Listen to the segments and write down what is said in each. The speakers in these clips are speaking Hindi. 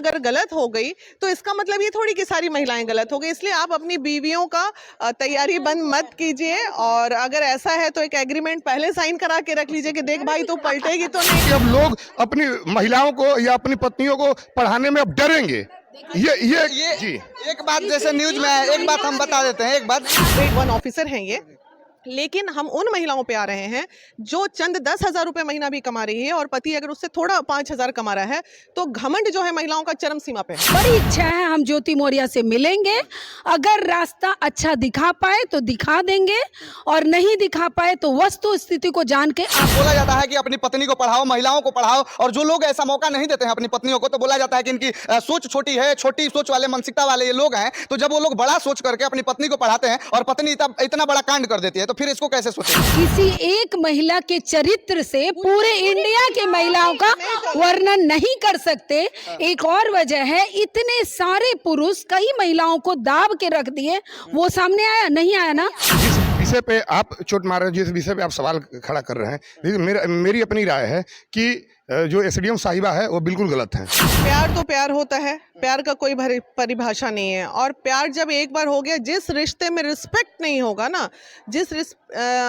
अगर गलत हो गई तो इसका मतलब ये थोड़ी कि सारी महिलाएं गलत हो गई। इसलिए आप अपनी बीवियों का तैयारी बंद मत कीजिए, और अगर ऐसा है तो एक एग्रीमेंट पहले साइन करा के रख लीजिए कि देख भाई तू पलटेगी तो नहीं। अब लोग अपनी महिलाओं को या अपनी पत्नियों को पढ़ाने में अब डरेंगे। ये जी एक बात जैसे न्यूज में है, एक बात हम बता देते हैं, एक बात ग्रेड 1 ऑफिसर हैं ये, लेकिन हम उन महिलाओं पे आ रहे हैं जो चंद 10,000 रुपए महीना भी कमा रही है और पति अगर उससे थोड़ा 5,000 कमा रहा है, तो घमंड जो है महिलाओं का चरम सीमा पे है। बड़ी इच्छा है हम ज्योति मौर्य से मिलेंगे, अगर रास्ता अच्छा दिखा पाए तो दिखा देंगे, और नहीं दिखा पाए तो वस्तु स्थिति को जान के आप बोला जाता है कि अपनी पत्नी को पढ़ाओ, महिलाओं को पढ़ाओ, और जो लोग ऐसा मौका नहीं देते हैं अपनी पत्नियों को, तो बोला जाता है कि इनकी सोच छोटी है, छोटी सोच वाले, मानसिकता वाले ये लोग हैं। तो जब वो लोग बड़ा सोच करके अपनी पत्नी को पढ़ाते हैं और पत्नी इतना बड़ा कांड कर देती है, तो फिर इसको कैसे सोचें? किसी एक महिला के चरित्र से पूरे इंडिया की महिलाओं का वर्णन नहीं कर सकते। एक और वजह है, इतने सारे पुरुष कई महिलाओं को दाब के रख दिए, वो सामने आया नहीं आया ना। जिस विषय पे आप चोट मार रहे हैं, जिस विषय पे आप सवाल खड़ा कर रहे हैं, लेकिन मेरी अपनी राय है कि जो एसडीएम साहिबा है वो बिल्कुल गलत है। प्यार तो प्यार होता है, प्यार का कोई परिभाषा नहीं है, और प्यार जब एक बार हो गया, जिस रिश्ते में रिस्पेक्ट नहीं होगा ना,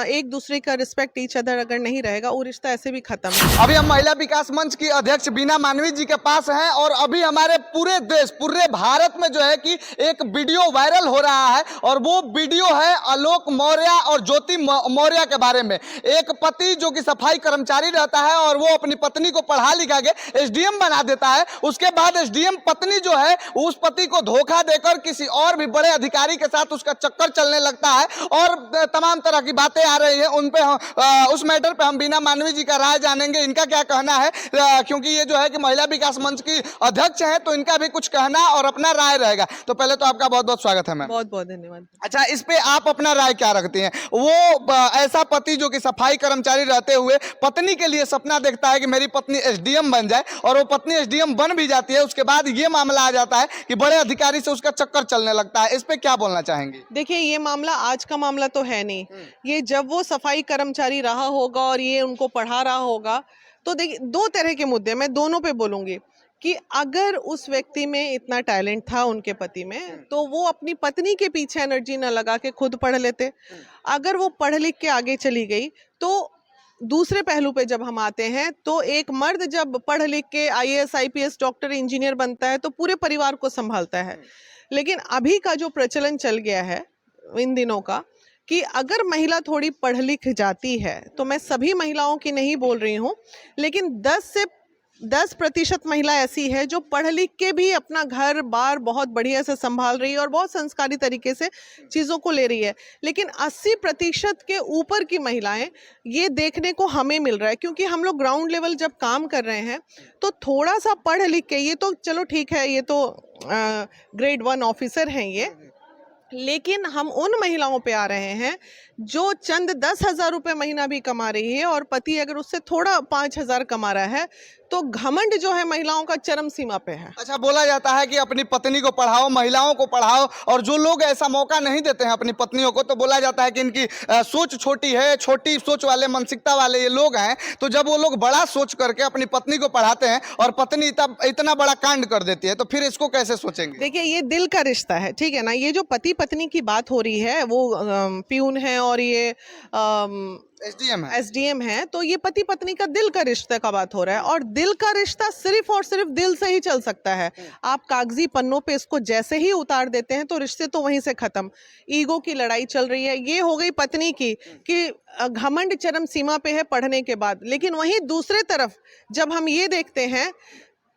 एक दूसरे का रिस्पेक्ट ईच अदर अगर नहीं रहेगा, वो रिश्ता ऐसे भी खत्म है। अभी हम महिला विकास मंच की अध्यक्ष बीना मानवी जी के पास हैं, और अभी हमारे पूरे देश, पूरे भारत में जो है कि एक वीडियो वायरल हो रहा है, और वो वीडियो है आलोक मौर्य और ज्योति मौर्य के बारे में। एक पति जो कि सफाई कर्मचारी रहता है और वो अपनी पत्नी को पढ़ा लिखा के एसडीएम बना देता है, उसके बाद एसडीएम पत्नी जो है उस पति को धोखा देकर किसी और भी बड़े अधिकारी के साथ उसका चक्कर चलने लगता है, और तमाम तरह की बातें आ रही हैं उन पे। उस मैटर पे हम बीना मानवी जी का राय जानेंगे, इनका क्या कहना है, क्योंकि ये जो है कि महिला विकास मंच की अध्यक्ष है, तो इनका भी कुछ कहना और अपना राय रहेगा। तो पहले तो आपका बहुत बहुत स्वागत है मैम। बहुत बहुत धन्यवाद। अच्छा, इस पे आप अपना राय क्या रखती हैं? वो ऐसा पति जो कि सफाई कर्मचारी रहते हुए पत्नी के लिए सपना देखता है कि मेरी पत्नी एसडीएम बन जाए, और वो पत्नी एसडीएम बन भी जाती है, उसके बाद ये मामला आ जाता है कि बड़े अधिकारी से उसका चक्कर चलने लगता है, इस पे क्या बोलना चाहेंगे? देखिए, ये मामला आज का मामला तो है नहीं, ये जब वो सफाई कर्मचारी रहा होगा और ये उनको पढ़ा रहा होगा, तो देखिए दो तरह के मुद्दे, मैं दोनों पे बोलूंगी कि अगर उस व्यक्ति में इतना टैलेंट था उनके पति में, तो वो अपनी पत्नी के पीछे एनर्जी न लगा के खुद पढ़ लेते। अगर वो पढ़ लिख के आगे चली गई, तो दूसरे पहलू पे जब हम आते हैं, तो एक मर्द जब पढ़ लिख के आईएएस, आईपीएस, डॉक्टर, इंजीनियर बनता है, तो पूरे परिवार को संभालता है। लेकिन अभी का जो प्रचलन चल गया है इन दिनों का, कि अगर महिला थोड़ी पढ़ लिख जाती है, तो मैं सभी महिलाओं की नहीं बोल रही हूँ, लेकिन 10% महिला ऐसी है जो पढ़ लिख के भी अपना घर बार बहुत बढ़िया से संभाल रही है और बहुत संस्कारी तरीके से चीज़ों को ले रही है। लेकिन 80% के ऊपर की महिलाएं, ये देखने को हमें मिल रहा है, क्योंकि हम लोग ग्राउंड लेवल जब काम कर रहे हैं, तो थोड़ा सा पढ़ लिख के, ये तो चलो ठीक है, ये तो ग्रेड 1 ऑफिसर हैं ये, लेकिन हम उन महिलाओं पे आ रहे हैं जो चंद 10,000 रुपए महीना भी कमा रही है और पति अगर उससे थोड़ा 5,000 कमा रहा है, तो घमंड जो है महिलाओं का चरम सीमा पे है। अच्छा, बोला जाता है कि अपनी पत्नी को पढ़ाओ, महिलाओं को पढ़ाओ, और जो लोग ऐसा मौका नहीं देते हैं अपनी पत्नियों को, तो बोला जाता है कि इनकी सोच छोटी है, छोटी सोच वाले, मानसिकता वाले ये लोग हैं। तो जब वो लोग बड़ा सोच करके अपनी पत्नी को पढ़ाते हैं और पत्नी इतना बड़ा कांड कर देती है, तो फिर इसको कैसे सोचेंगे? देखिए, ये दिल का रिश्ता है, ठीक है ना। ये जो पति पत्नी की बात हो रही है, वो प्यून है और ये एसडीएम है, तो ये पति पत्नी का दिल का रिश्ते का बात हो रहा है, और दिल का रिश्ता सिर्फ और सिर्फ दिल से ही चल सकता है। आप कागजी पन्नों पे इसको जैसे ही उतार देते हैं, तो रिश्ते तो वहीं से खत्म। ईगो की लड़ाई चल रही है, ये हो गई पत्नी की कि घमंड चरम सीमा पे है पढ़ने के बाद। लेकिन वहीं दूसरे तरफ जब हम ये देखते हैं,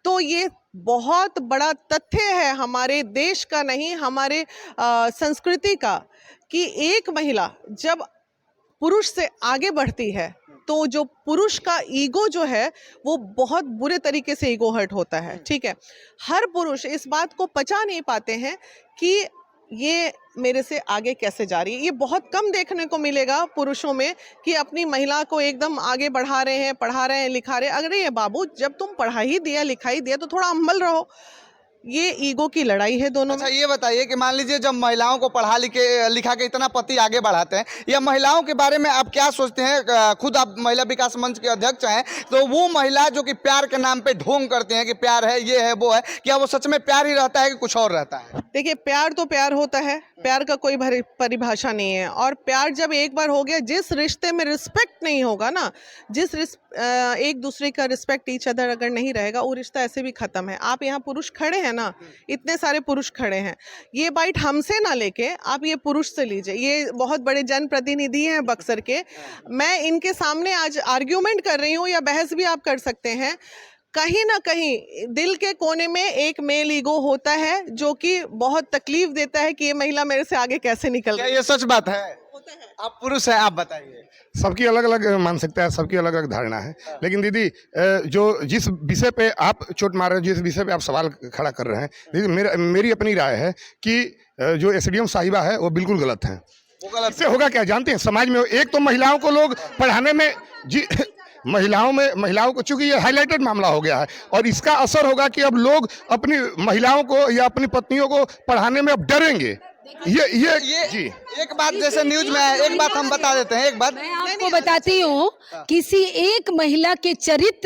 तो ये बहुत बड़ा तथ्य है हमारे देश का, नहीं हमारे संस्कृति का, कि एक महिला जब पुरुष से आगे बढ़ती है, तो जो पुरुष का ईगो जो है वो बहुत बुरे तरीके से ईगो हर्ट होता है, ठीक है। हर पुरुष इस बात को पचा नहीं पाते हैं कि ये मेरे से आगे कैसे जा रही है। ये बहुत कम देखने को मिलेगा पुरुषों में कि अपनी महिला को एकदम आगे बढ़ा रहे हैं, पढ़ा रहे हैं, लिखा रहे हैं। अगर ये बाबू, जब तुम पढ़ा ही दिया, लिखा ही दिया, तो थोड़ा हम्बल रहो। ये ईगो की लड़ाई है दोनों में। अच्छा, ये बताइए कि मान लीजिए जब महिलाओं को पढ़ा लिखा के इतना पति आगे बढ़ाते हैं, या महिलाओं के बारे में आप क्या सोचते हैं? खुद आप महिला विकास मंच के अध्यक्ष हैं, तो वो महिला जो कि प्यार के नाम पे ढोंग करते हैं कि प्यार है, ये है, वो है, क्या वो सच में प्यार ही रहता है कि कुछ और रहता है? देखिए, प्यार तो प्यार होता है, प्यार का कोई परिभाषा नहीं है। और प्यार जब एक बार हो गया, जिस रिश्ते में रिस्पेक्ट नहीं होगा ना, एक दूसरे का रिस्पेक्ट ईच अदर अगर नहीं रहेगा, वो रिश्ता ऐसे भी खत्म है। आप यहाँ पुरुष खड़े हैं ना, इतने सारे पुरुष खड़े हैं, ये बाइट हमसे ना लेके आप ये पुरुष से लीजिए। ये बहुत बड़े जनप्रतिनिधि हैं बक्सर के, मैं इनके सामने आज आर्ग्यूमेंट कर रही हूँ, या बहस भी आप कर सकते हैं। कहीं ना कहीं दिल के कोने में एक मेल ईगो होता है जो कि बहुत तकलीफ देता है कि ये महिला मेरे से आगे कैसे निकल क्या गई। ये सच बात है? आप पुरुष हैं, आप बताइए। सबकी अलग अलग मानसिकता है, सबकी अलग अलग धारणा है। लेकिन दीदी, जो जिस विषय पे आप चोट मार रहे हो, जिस विषय पे आप सवाल खड़ा कर रहे हैं, दीदी मेरी अपनी राय है कि जो एसडीएम साहिबा है वो बिल्कुल गलत है। वो गलत इससे होगा क्या जानते हैं? समाज में एक तो महिलाओं को लोग पढ़ाने में महिलाओं को, चूंकि ये हाईलाइटेड मामला हो गया है, और इसका असर होगा कि अब लोग अपनी महिलाओं को या अपनी पत्नियों को पढ़ाने में अब डरेंगे। ये जी, एक बात जैसे न्यूज में है, एक बात हम बता देते हैं। एक बात मैं आपको बताती हूँ, किसी एक महिला के चरित्र